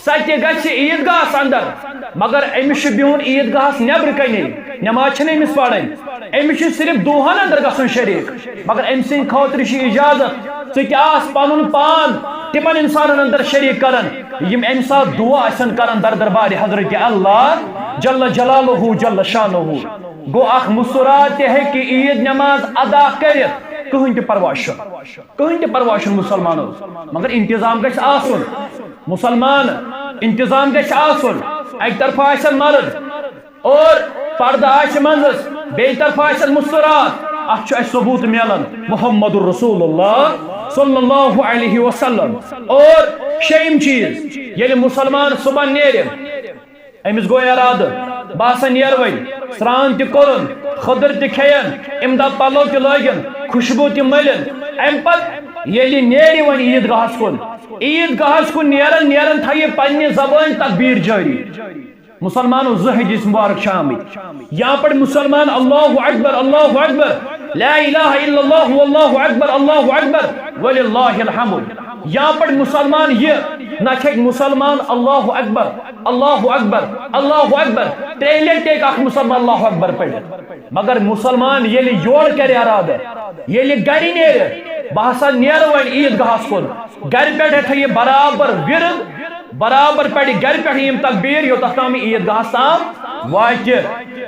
سۄ تہِ گژھِ عیدگاہس اندر مگر أمِس چھُ بِہُن عیدگاہس نٮ۪برٕ کنے نماز چھنہٕ أمِس پرٕنۍ أمِس چھُ صرف دُہن اندر گژھُن شریٖک مگر أمۍ سٕنٛدِ خٲطرٕ چھِ اجازت ژٕ تہِ آس پنُن پان تمن انسانن اندر شریٖک کرن یم امہِ ساتہٕ دعا آسن کرن در دربارِ حضرت اللہ جل جلالہ جل شانہ گو اکھ مستورات تہِ ہیٚکہِ عید نماز ادا کٔرِتھ کٕہٕنۍ تہِ پرواہ چھُنہٕ مسلمانو مگر انتظام گژھِ آسُن مسلمان انتظام گژھِ آسُن اکہِ طرفہٕ آسن مرد اور پردٕ آسہِ منٛزس بیٚیہِ طرفہٕ آسن مستورات اتھ چھُ اسہِ ثبوت میلان محمد رسول اللہ صلی اللہ علیہ وسلم اور شیٚیِم چیز ییٚلہِ مسلمان صبحن نیرِ امس گو ارادٕ بہٕ ہسا نیرٕ وۄنۍ سرٛان تہِ کوٚرُن خٔدٕر تہِ کھیٚین امداد پلو تہِ لٲگِن خوشبوٗ تہِ مٔلِن امہِ پتہٕ ییٚلہِ نیرِ وۄنۍ عیدگاہس کُن نیرن تھایہِ پننہِ زبٲنۍ تکبیٖر جٲری مسلمانوں زٕ حدیث مبارک چھِ آمٕتۍ یہاں پر مسلمان اللہ اکبر لا الہ الا اللہ واللہ اکبر وللہ الحمد یہاں پر مسلمان یہ نہ چھِ مسلمان اللہ اکبر ترٛیٚیہِ لٹہِ ہیٚکہِ اکھ مسلمان اللہ اکبر پٔرِتھ مگر مسلمان ییٚلہِ یورٕ کرِ ارادٕ ییٚلہِ گرِ نیرِ بہٕ ہسا نیرٕ وۄنۍ عیدگاہس کُن گرِ پٮ۪ٹھ تھایہِ برابر ورد برابر پڑی گھر پہ یم تکبیر یوتس تام عیدگاہس تام واتہِ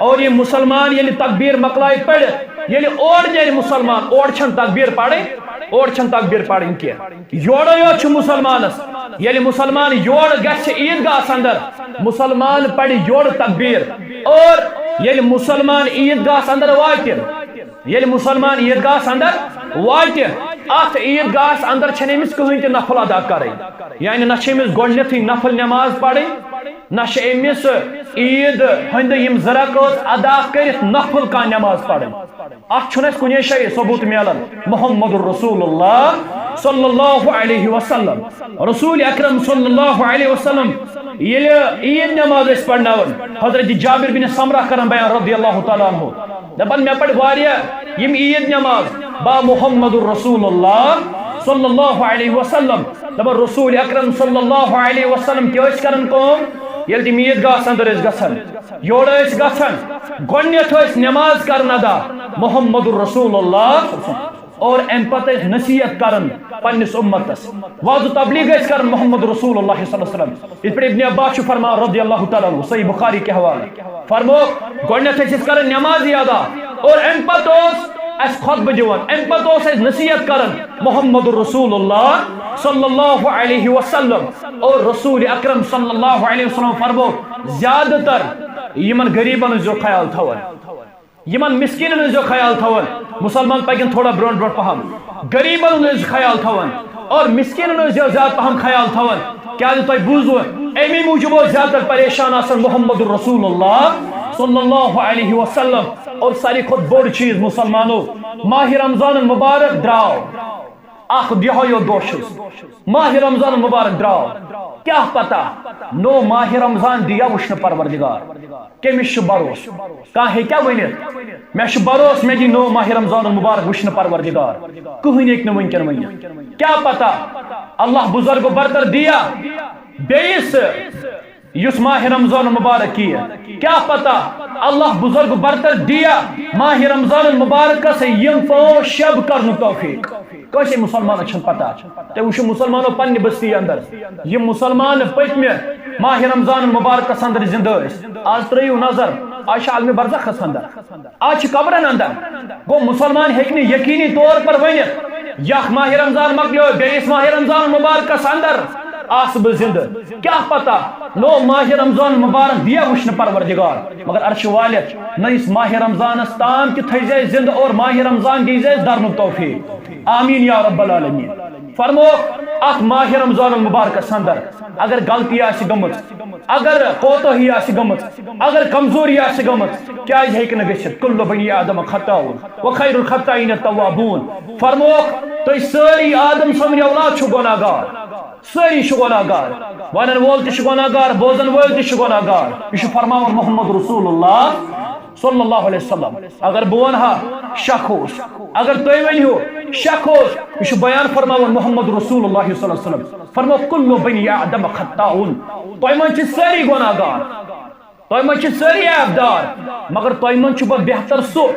اور یہ مسلمان ییٚلہِ تکبیر مکلائے پڑِ ییٚلہِ اور نیرِ مسلمان اور چھنہٕ تکبیر پڑھٕنۍ کینٛہہ یورے یوت چھُ مسلمانس ییٚلہِ مسلمان یور گژھِ عیدگاہس اندر مسلمان پڑِ یورٕ تکبیر اور ییٚلہِ مسلمان عیدگاہس اندر واتہِ ات عیدگاہس اندر چھنہٕ أمِس کٕہٕنۍ تہِ نفل ادا کرٕنۍ یعنی نہ چھِ أمِس گۄڈنیتھٕے نفل نماز پرٕنۍ نہ چھِ أمِس عید ہٕنٛدۍ یم 2 رکٲژ ادا کٔرِتھ نفل کانٛہہ نماز پرٕنۍ ات چھُنہٕ اَسہِ کُنے جایہِ ثبوت میلان محمد رسول اللہ صلی اللہ علیہ وسلم رسول اکرم صلی اللہ علیہ وسلم ییٚلہِ عید نماز ٲسۍ پرناوان حضرت جابر بن سمرہ کران بیان رضی اللہ تعالیٰ عنہ دپان مےٚ پرِ واریاہ یم عید نماز با محمد رسول اللہ صلی اللہ علیہ وسلم دپان رسول اکرم صلی اللہ علیہ وسلم کیٛاہ ٲسۍ کران کٲم ییٚلہِ تِم عیدگاہس اندر ٲسۍ گژھان یورٕ ٲسۍ گژھان گۄڈنیتھ ٲسۍ نماز کران ادا محمد رسول اللہ اور ام پتہ ٲسۍ نصیحت کران پننس امتس وعظ و تبلیغ ٲسۍ کران محمد رسول اللہ صلی اللہ علیہ وسلم یِتھ پٲٹھۍ ابن عباس چھُ فرمان رضی اللہ تعالیٰ عنہ صحیح بخاری کے حوالہ فرمو گۄڈنیتھ ٲسۍ أسۍ کران نمازی ادا اور ام پتہٕ اوس اس خطبہ دِوان ام پتہٕ اوس اَسہِ نصیحت کران محمد رسول اللہ صلی اللہ علیہ وسلم اور رسول اکرم صلی اللہ علیہ وسلم فرمو زیادہ تر یمن غریبن جو خیال تھاوان یمن مسکینن ہز خیال تھون مسلمان پکن تھوڑا برون برون پہم غریبن ہز خیال تھون اور مسکینن ہز زیادہ پہم خیال تھون کیا تہ بوزو امی موجب زیادہ پریشان آسن محمد رسول اللہ صلی اللہ علیہ وسلم اور ساری خود بوڑ چیز مسلمانوں ماہ رمضان مبارک دراو اخ دہایو دوشس ماہ رمضان مبارک دراو کیا پتہ نو ماہ رمضان دیا وشن پروردگار کمس بروس کان ہیکیا ونت مے بروس مے دی نو ماہ رمضان مبارک وشن پروردگار کہین ہیک نہ ونکن ون کیا پتہ اللہ بزرگ برتر دیا بیس یس ماہ رمضان مبارک کیا پتہ اللہ بزرگ برتر دیا ماہ رمضان مبارک سے یم 5 شب کرن توفیق کیسے مسلمان چھن پتہ تے وچھ مسلمانوں پنہ بستی اندر یم مسلمان پتم ماہ رمضان مبارک اندر زندہ آج تریو نظر آج عالم برزخ اندر آج قبرن اندر گو مسلمان ہیکنی یقینی طور پر ونت یخ ماہ رمضان مکلیو بیس ماہ رمضان مبارک اندر آس بہ زندہ کیا پتہ نو ماہ رمضان مبارک دیا وشن پروردگار مگر عرش والد نئیس ماہ رمضان تام کہ تھے جائے زندہ اور ماہ رمضان دی جائے درن توفیق آمین یا رب العالمین فرمو ات ماہ رمضان المبارک اندر اگر غلطی آسی گمت اگر کوتاہی آسی گمت اگر کمزوری آسی گمت کیا ہیکہ نہ گژھت کل بنی آدم خطاؤن وخیر الخطائین التوابون فرمو تو ساری آدم سمجھ اولاد چھو گناہگار ساری گناہگار ونن وول تہ گناہگار بوزن وول تہ گناہگار یہ فرماون محمد رسول اللہ صلی اللہ علیہ وسلم اگر بہ ونہا شک ہوس اگر تھی ونہو شک ہوس یہ بیان فرماون محمد رسول اللہ صلی اللہ علیہ وسلم فرمو کل بنی آدم خطاؤن تہ من چھ ساری گناہگار تہ من چھ ساری عیبدار مگر تہ من چھ بہتر سو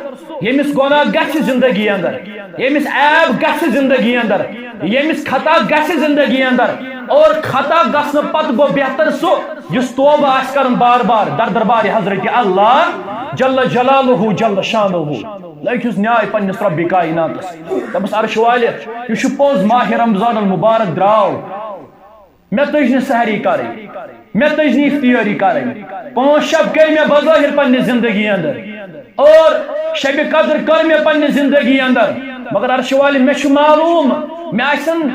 یمس گناہ گژھِ زندگی اندر یمس عیب گژھِ زندگی اندر یمس خطا گژھِ زندگی اندر اور خطا گژھن پتہ گو بہتر سو یس توبہ آس کرن بار بار در دربار حضرت اللہ جل جلالہ جل شانہ لکھس نیائے پنس رب کائنات دپس عرش والد یہ پوز ماہ رمضان المبارک دراو مے تج نہ سحری کریں مے تج نہ افطاری کریں 5 شب کر مے بظاہر پنہ زندگی اندر اور شب قدر کر مے پنہ زندگی اندر مگر عرش والد مے چھ معلوم مے آسن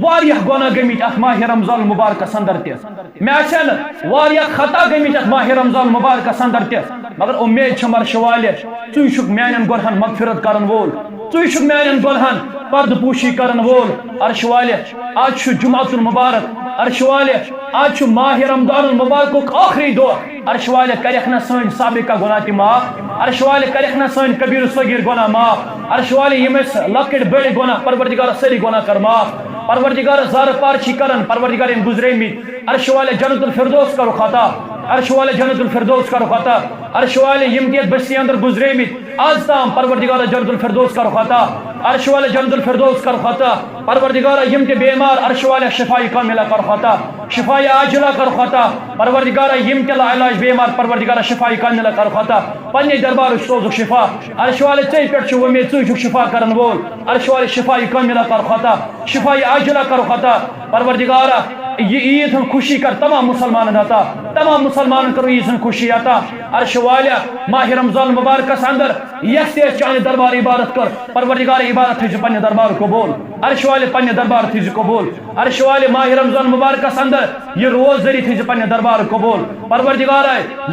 واریاہ گناہ گمت ات ماہ رمضان مبارک اندر تہ مے آسن واریاہ خطا گمت ات ماہ رمضان مبارک اندر تہ مگر امید چھم عرش والد ژٕ چھُکھ میانن گناہن مغفرت کرن وول ژٕ چھُکھ میانن گناہن پرد پوشی کرن وول عرش والد آج چھ جمعۃ المبارک عرش والد آج چھ ماہ رمضان المبارک آخری دۄہ عرش والد کرکھ نہ سٲنۍ سابقہ گناہ تہ معاف عرش والد کرکھ نہ سٲنۍ کبیر صغیر گناہ معاف عرش والد یم لکٹ بڑ گناہ پروردگار ساری گناہ کر معاف پروردگار زار پارچی کرن پروردگار یم گزریمت عرش والد جنت الفردوس کرو خطا عرش والد جنت الفردوس کرو خطا عرش والد یم تیت بستی اندر گزریمت آج تام پروردگار جنت الفردوس کرو خطا عرش والد جنت الفردوس کرو خطا پروردگار یم تے بیمار عرش والد شفائی کاملہ کرو خطا شفائی عاجلہ کرو خطا پروردگار یم تے لا علاج بیمار پروردگار شفائی کاملہ کرو خطا پنہ دربار سوزو شفا عرش والد ژے پٮ۪ٹھ چھُ وۄمید ژٕ چھُکھ شفا کرن وول عرش والد شفائی کاملہ کرو خطا شفائی عاجلہ کرو خطا پروردگار یہ عید ہم خوشی کر تمام مسلمان عطا تمام مسلمان کرو عید ہم خوشی عطا عرش والد ماہ رمضان مبارک اندر یس تے چانہ دربار عبادت کر پروردگار عبادت تھے پنہ دربار قبول عرش والد پنہ دربار تھے قبول عرش والد ماہ رمضان مبارک اندر یہ روز ذری تھے پنہ دربار قبول پروردگار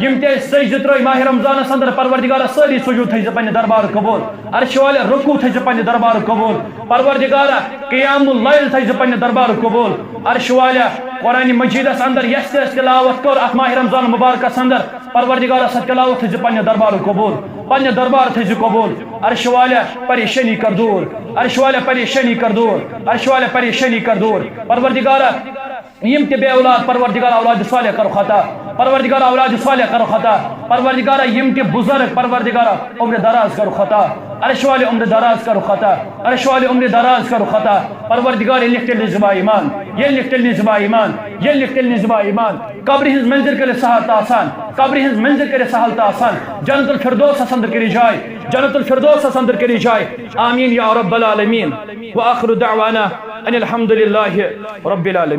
یم تے سجدہ ترٲے ماہ رمضان اندر پروردگار ساری سجود تھے پنہ دربار قبول عرش والد رکوع تھے پنہ دربار قبول پروردگار قیام اللیل تھے پنہ دربار قبول عرش والد قرآن مجید اندر یس تلاوت کر ات ماہ رمضان مبارک اندر پروردگار س تلاوت تھے پنہ دربار قبول پنہ دربار تھے قبول عرش والد پریشانی کر دور عرش والد پریشانی کر دور عرش والد پریشانی کر دور پروردگار یم تے بے اولاد پروردگار اولاد صالح کرو خطا پروردگار اولاد صالح کرو خطا پروردگار یم تے بزرگ پروردگار عمر دراز کرو خطا عرش والے عمر دراز کرو خطا عرش والے عمر دراز کرو خطا پروردگار یہ لکھتے نظبا ایمان یہ لکھتے نظبا ایمان یہ لکھتے نظبا ایمان قبر ہنز منظر کرے سہل آسان قبر ہنز منظر کرے سہل آسان جنت الفردوس اندر کری جائے جنت الفردوس اندر کری جائے آمین یا رب العالمین وآخر دعوانا ان الحمد للہ رب العالمین.